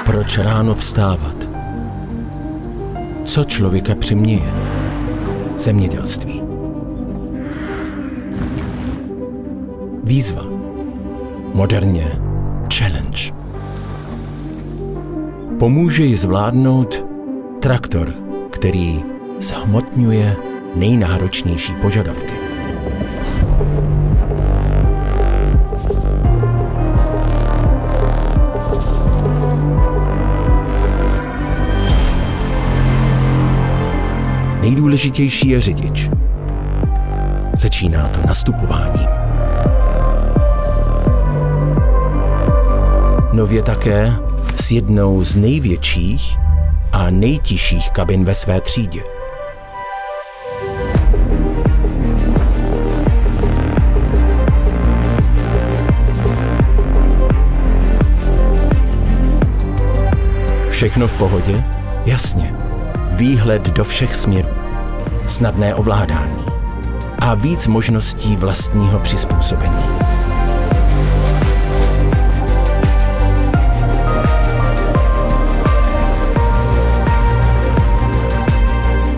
Proč ráno vstávat? Co člověka přiměje? Zemědělství. Výzva. Moderně challenge. Pomůže ji zvládnout traktor, který zhmotňuje nejnáročnější požadavky. Nejdůležitější je řidič. Začíná to nastupováním. Nově také s jednou z největších a nejtižších kabin ve své třídě. Všechno v pohodě? Jasně. Výhled do všech směrů, snadné ovládání a víc možností vlastního přizpůsobení.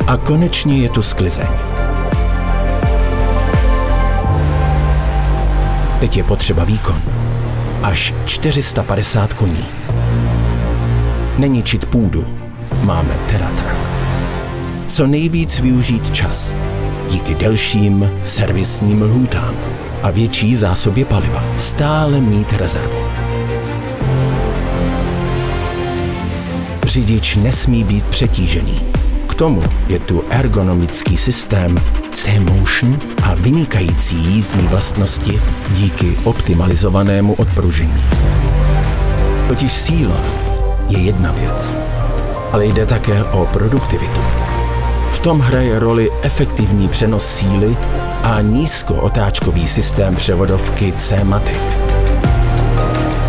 A konečně je tu sklizeň. Teď je potřeba výkon. Až 450 koní. Neničit půdu. Máme TerraTrak. Co nejvíc využít čas díky delším servisním lhůtám a větší zásobě paliva. Stále mít rezervu. Řidič nesmí být přetížený. K tomu je tu ergonomický systém C-Motion a vynikající jízdní vlastnosti díky optimalizovanému odpružení. Totiž síla je jedna věc, ale jde také o produktivitu. V tom hraje roli efektivní přenos síly a nízkootáčkový systém převodovky C-Matic.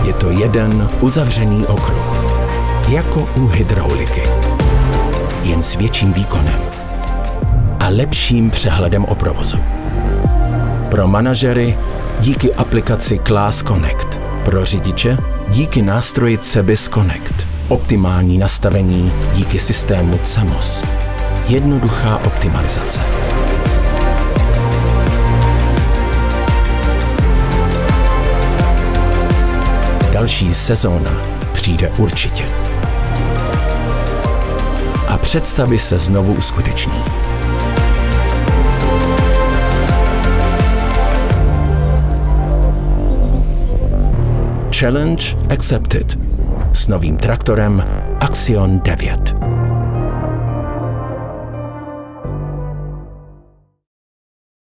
Je to jeden uzavřený okruh, jako u hydrauliky, jen s větším výkonem a lepším přehledem o provozu. Pro manažery díky aplikaci Class Connect, pro řidiče díky nástroji Cebis Connect, optimální nastavení díky systému CEMOS. Jednoduchá optimalizace. Další sezóna přijde určitě. A představy se znovu uskuteční. Challenge accepted s novým traktorem Axion 9.